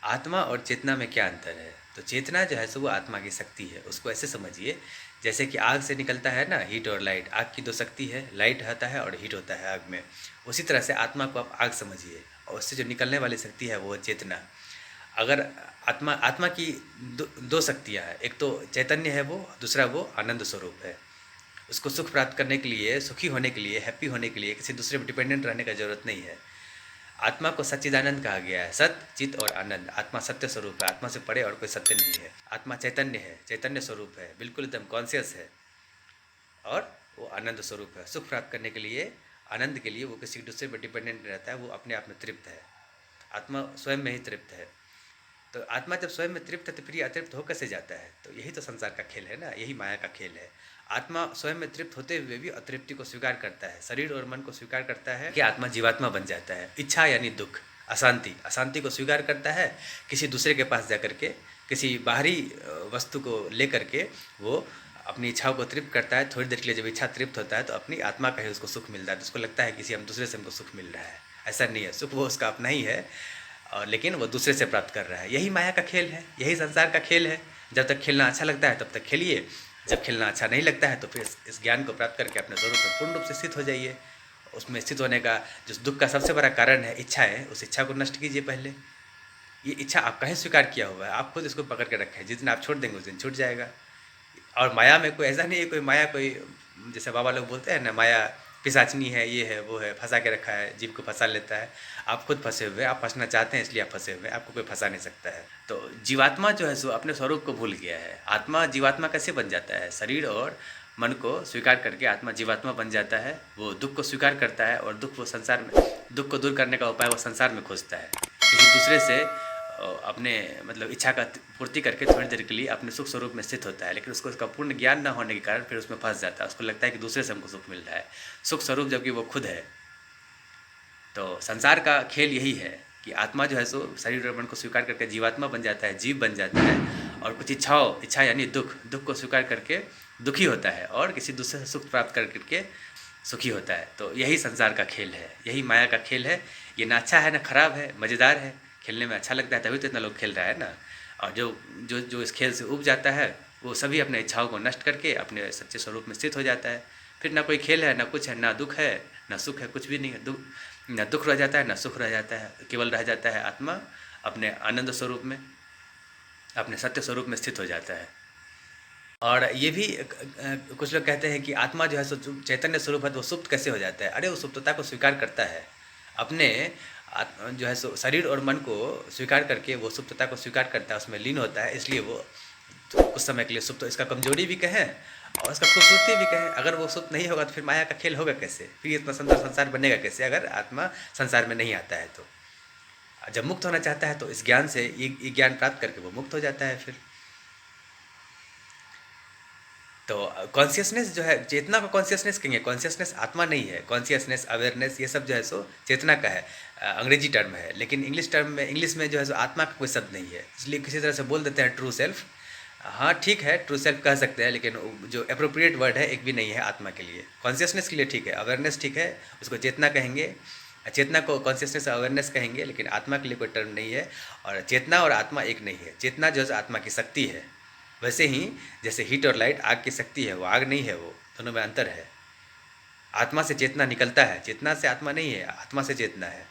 आत्मा और चेतना में क्या अंतर है? तो चेतना जो है सो वो आत्मा की शक्ति है। उसको ऐसे समझिए जैसे कि आग से निकलता है ना हीट और लाइट। आग की 2 शक्ति है, लाइट होता है और हीट होता है आग में। उसी तरह से आत्मा को आप आग समझिए और उससे जो निकलने वाली शक्ति है वो है चेतना। अगर आत्मा आत्मा की 2 शक्तियाँ हैं, एक तो चैतन्य है वो, दूसरा वो आनंद स्वरूप है। उसको सुख प्राप्त करने के लिए, सुखी होने के लिए, हैप्पी होने के लिए किसी दूसरे पे डिपेंडेंट रहने का ज़रूरत नहीं है। आत्मा को सच्चिदानंद कहा गया है। सत, चित और आनंद। आत्मा सत्य स्वरूप है। आत्मा से परे और कोई सत्य नहीं है। आत्मा चैतन्य है, चैतन्य स्वरूप है, बिल्कुल एकदम कॉन्शियस है और वो आनंद स्वरूप है। सुख प्राप्त करने के लिए, आनंद के लिए वो किसी दूसरे पर डिपेंडेंट रहता है। वो अपने आप में तृप्त है। आत्मा स्वयं में ही तृप्त है। तो आत्मा जब स्वयं में तृप्त है तो फिर ये अतृप्त हो कैसे जाता है? तो यही तो संसार का खेल है ना, यही माया का खेल है। आत्मा स्वयं में तृप्त होते हुए भी अतृप्ति को स्वीकार करता है, शरीर और मन को स्वीकार करता है कि आत्मा जीवात्मा बन जाता है। इच्छा यानी दुख, अशांति, अशांति को स्वीकार करता है किसी दूसरे के पास जाकर के, किसी बाहरी वस्तु को लेकर के वो अपनी इच्छाओं को तृप्त करता है। थोड़ी देर के लिए जब इच्छा तृप्त होता है तो अपनी आत्मा का ही उसको सुख मिलता है। तो उसको लगता है किसी हम दूसरे से हमको सुख मिल रहा है। ऐसा नहीं है, सुख वो उसका अपना ही है और लेकिन वो दूसरे से प्राप्त कर रहा है। यही माया का खेल है, यही संसार का खेल है। जब तक खेलना अच्छा लगता है तब तक खेलिए, जब खेलना अच्छा नहीं लगता है तो फिर इस ज्ञान को प्राप्त करके अपने स्वरूप में पूर्ण रूप से स्थित हो जाइए। उसमें स्थित होने का जो दुख का सबसे बड़ा कारण है इच्छा है, उस इच्छा को नष्ट कीजिए पहले। ये इच्छा आपका ही स्वीकार किया हुआ है, आप खुद इसको पकड़ के रखें। जिस दिन आप छोड़ देंगे उस दिन छूट जाएगा। और माया में कोई ऐसा नहीं है, कोई माया कोई जैसे बाबा लोग बोलते हैं ना, माया पिशाचनी है, ये है वो है, फंसा के रखा है, जीव को फंसा लेता है। आप खुद फंसे हुए, आप फंसना चाहते हैं इसलिए आप फंसे हुए, आपको कोई फंसा नहीं सकता है। तो जीवात्मा जो है सो अपने स्वरूप को भूल गया है। आत्मा जीवात्मा कैसे बन जाता है? शरीर और मन को स्वीकार करके आत्मा जीवात्मा बन जाता है। वो दुख को स्वीकार करता है और दुख वो संसार में, दुख को दूर करने का उपाय वो संसार में खोजता है। किसी दूसरे से अपने मतलब इच्छा का पूर्ति करके थोड़ी देर के लिए अपने सुख स्वरूप में स्थित होता है, लेकिन उसको उसका पूर्ण ज्ञान न होने के कारण फिर उसमें फंस जाता है। उसको लगता है कि दूसरे से हमको सुख मिल रहा है, सुख स्वरूप जबकि वो खुद है। तो संसार का खेल यही है कि आत्मा जो है सो शरीर और मन को स्वीकार करके जीवात्मा बन जाता है, जीव बन जाता है और कुछ इच्छा यानी दुख, दुख को स्वीकार करके दुखी होता है और किसी दूसरे से सुख प्राप्त करके सुखी होता है। तो यही संसार का खेल है, यही माया का खेल है। ये ना अच्छा है ना खराब है, मज़ेदार है, खेलने में अच्छा लगता है, तभी तो इतना लोग खेल रहा है ना। और जो जो जो इस खेल से उब जाता है वो सभी अपने इच्छाओं को नष्ट करके अपने सच्चे स्वरूप में स्थित हो जाता है। फिर ना कोई खेल है, ना कुछ है, ना दुख है, ना सुख है, कुछ भी नहीं है। ना दुख रह जाता है, ना सुख रह जाता है, केवल रह जाता है आत्मा अपने आनंद स्वरूप में, अपने सत्य स्वरूप में स्थित हो जाता है। और ये भी कुछ लोग कहते हैं कि आत्मा जो है सो चैतन्य स्वरूप है तो वो सुप्त कैसे हो जाता है? अरे वो सुप्तता को स्वीकार करता है, अपने जो है सो शरीर और मन को स्वीकार करके वो सुप्तता को स्वीकार करता है, उसमें लीन होता है। इसलिए वो तो कुछ समय के लिए सुप्त, इसका कमजोरी भी कहें और इसका खूबसूरती भी कहें। अगर वो सुप्त नहीं होगा तो फिर माया का खेल होगा कैसे? फिर इतना सुंदर संसार बनेगा कैसे अगर आत्मा संसार में नहीं आता है? तो जब मुक्त होना चाहता है तो इस ज्ञान से, ये ज्ञान प्राप्त करके वो मुक्त हो जाता है फिर। तो कॉन्शियसनेस जो है, चेतना को कॉन्शियसनेस कहेंगे। कॉन्शियसनेस आत्मा नहीं है। कॉन्शियसनेस, अवेयरनेस, ये सब जो है सो चेतना का है, अंग्रेजी टर्म है। लेकिन इंग्लिश में जो है सो आत्मा का कोई शब्द नहीं है, इसलिए किसी तरह से बोल देते हैं ट्रू सेल्फ। हाँ ठीक है, ट्रू सेल्फ कह सकते हैं, लेकिन जो अप्रोप्रिएट वर्ड है एक भी नहीं है आत्मा के लिए। कॉन्शियसनेस के लिए ठीक है, अवेयरनेस ठीक है, उसको चेतना कहेंगे, चेतना को कॉन्शियसनेस अवेयरनेस कहेंगे, लेकिन आत्मा के लिए कोई टर्म नहीं है। और चेतना और आत्मा एक नहीं है। चेतना जो है आत्मा की शक्ति है, वैसे ही जैसे हीट और लाइट आग की शक्ति है, वो आग नहीं है, वो दोनों में अंतर है। आत्मा से चेतना निकलता है, चेतना से आत्मा नहीं है, आत्मा से चेतना है।